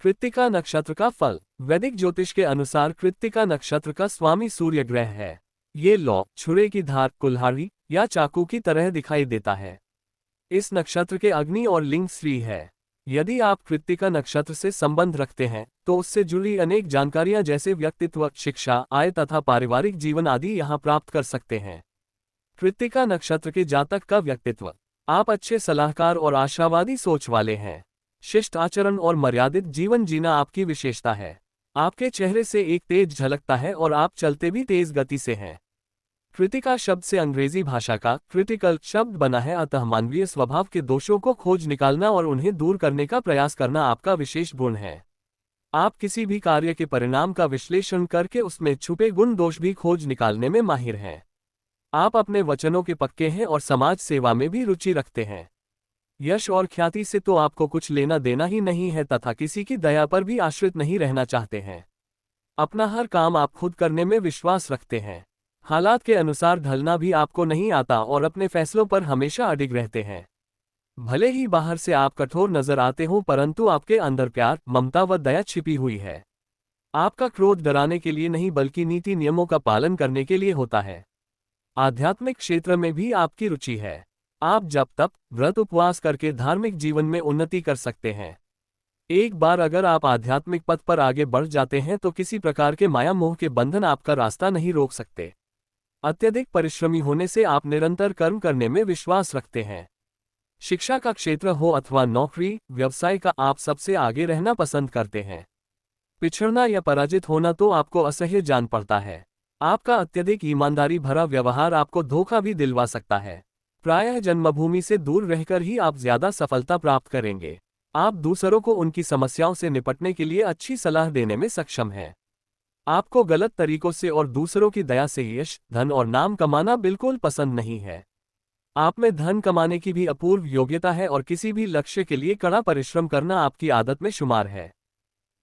कृत्तिका नक्षत्र का फल। वैदिक ज्योतिष के अनुसार कृत्तिका नक्षत्र का स्वामी सूर्य ग्रह है। ये लौ, छुरे की धार, कुल्हाड़ी या चाकू की तरह दिखाई देता है। इस नक्षत्र के अग्नि और लिंग श्री है। यदि आप कृत्तिका नक्षत्र से संबंध रखते हैं तो उससे जुड़ी अनेक जानकारियां जैसे व्यक्तित्व, शिक्षा, आय तथा पारिवारिक जीवन आदि यहां प्राप्त कर सकते हैं। कृत्तिका नक्षत्र के जातक का व्यक्तित्व। आप अच्छे सलाहकार और आशावादी सोच वाले हैं। शिष्ट आचरण और मर्यादित जीवन जीना आपकी विशेषता है। आपके चेहरे से एक तेज झलकता है और आप चलते भी तेज गति से हैं। कृत्तिका शब्द से अंग्रेजी भाषा का क्रिटिकल शब्द बना है, अतः मानवीय स्वभाव के दोषों को खोज निकालना और उन्हें दूर करने का प्रयास करना आपका विशेष गुण है। आप किसी भी कार्य के परिणाम का विश्लेषण करके उसमें छुपे गुण दोष भी खोज निकालने में माहिर हैं। आप अपने वचनों के पक्के हैं और समाज सेवा में भी रुचि रखते हैं। यश और ख्याति से तो आपको कुछ लेना देना ही नहीं है तथा किसी की दया पर भी आश्रित नहीं रहना चाहते हैं। अपना हर काम आप खुद करने में विश्वास रखते हैं। हालात के अनुसार ढलना भी आपको नहीं आता और अपने फैसलों पर हमेशा अडिग रहते हैं। भले ही बाहर से आप कठोर नजर आते हो परंतु आपके अंदर प्यार, ममता व दया छिपी हुई है। आपका क्रोध डराने के लिए नहीं बल्कि नीति नियमों का पालन करने के लिए होता है। आध्यात्मिक क्षेत्र में भी आपकी रुचि है। आप जप तप, व्रत उपवास करके धार्मिक जीवन में उन्नति कर सकते हैं। एक बार अगर आप आध्यात्मिक पथ पर आगे बढ़ जाते हैं तो किसी प्रकार के माया मोह के बंधन आपका रास्ता नहीं रोक सकते। अत्यधिक परिश्रमी होने से आप निरंतर कर्म करने में विश्वास रखते हैं। शिक्षा का क्षेत्र हो अथवा नौकरी व्यवसाय का, आप सबसे आगे रहना पसंद करते हैं। पिछड़ना या पराजित होना तो आपको असह्य जान पड़ता है। आपका अत्यधिक ईमानदारी भरा व्यवहार आपको धोखा भी दिलवा सकता है। प्रायः जन्मभूमि से दूर रहकर ही आप ज्यादा सफलता प्राप्त करेंगे। आप दूसरों को उनकी समस्याओं से निपटने के लिए अच्छी सलाह देने में सक्षम हैं। आपको गलत तरीकों से और दूसरों की दया से यश, धन और नाम कमाना बिल्कुल पसंद नहीं है। आप में धन कमाने की भी अपूर्व योग्यता है और किसी भी लक्ष्य के लिए कड़ा परिश्रम करना आपकी आदत में शुमार है।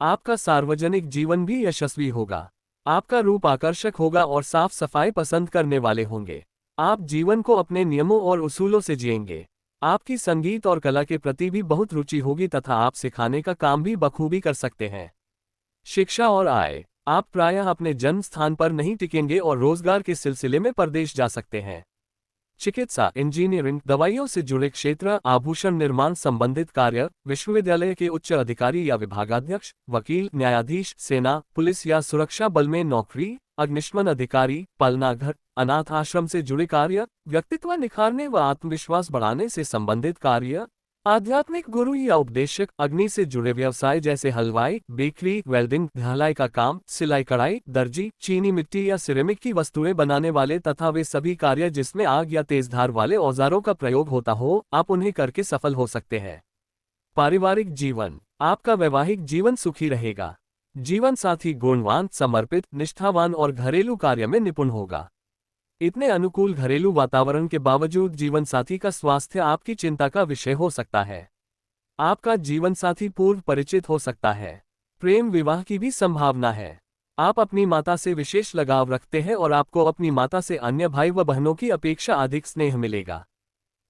आपका सार्वजनिक जीवन भी यशस्वी होगा। आपका रूप आकर्षक होगा और साफ सफाई पसंद करने वाले होंगे। आप जीवन को अपने नियमों और उसूलों से जिएंगे। आपकी संगीत और कला के प्रति भी बहुत रुचि होगी तथा आप सिखाने का काम भी बखूबी कर सकते हैं। शिक्षा और आय। आप प्रायः अपने जन्म स्थान पर नहीं टिकेंगे और रोजगार के सिलसिले में परदेश जा सकते हैं। चिकित्सा, इंजीनियरिंग, दवाइयों से जुड़े क्षेत्र, आभूषण निर्माण संबंधित कार्य, विश्वविद्यालय के उच्च अधिकारी या विभागाध्यक्ष, वकील, न्यायाधीश, सेना, पुलिस या सुरक्षा बल में नौकरी, अग्निशमन अधिकारी, पालनाघर, अनाथ आश्रम से जुड़े कार्य, व्यक्तित्व निखारने व आत्मविश्वास बढ़ाने से संबंधित कार्य, आध्यात्मिक गुरु या उपदेशक, अग्नि से जुड़े व्यवसाय जैसे हलवाई, बेकरी, वेल्डिंग, ढलाई का काम, सिलाई कढ़ाई, दर्जी, चीनी मिट्टी या सिरेमिक की वस्तुएं बनाने वाले तथा वे सभी कार्य जिसमें आग या तेज धार वाले औजारों का प्रयोग होता हो, आप उन्हें करके सफल हो सकते हैं। पारिवारिक जीवन। आपका वैवाहिक जीवन सुखी रहेगा। जीवन साथी गुणवान, समर्पित, निष्ठावान और घरेलू कार्य में निपुण होगा। इतने अनुकूल घरेलू वातावरण के बावजूद जीवन साथी का स्वास्थ्य आपकी चिंता का विषय हो सकता है। आपका जीवन साथी पूर्व परिचित हो सकता है। प्रेम विवाह की भी संभावना है। आप अपनी माता से विशेष लगाव रखते हैं और आपको अपनी माता से अन्य भाई व बहनों की अपेक्षा अधिक स्नेह मिलेगा।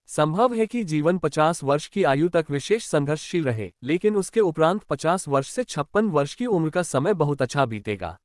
संभव है कि जीवन 50 वर्ष की आयु तक विशेष संघर्षशील रहे, लेकिन उसके उपरांत 50 वर्ष से 56 वर्ष की उम्र का समय बहुत अच्छा बीतेगा।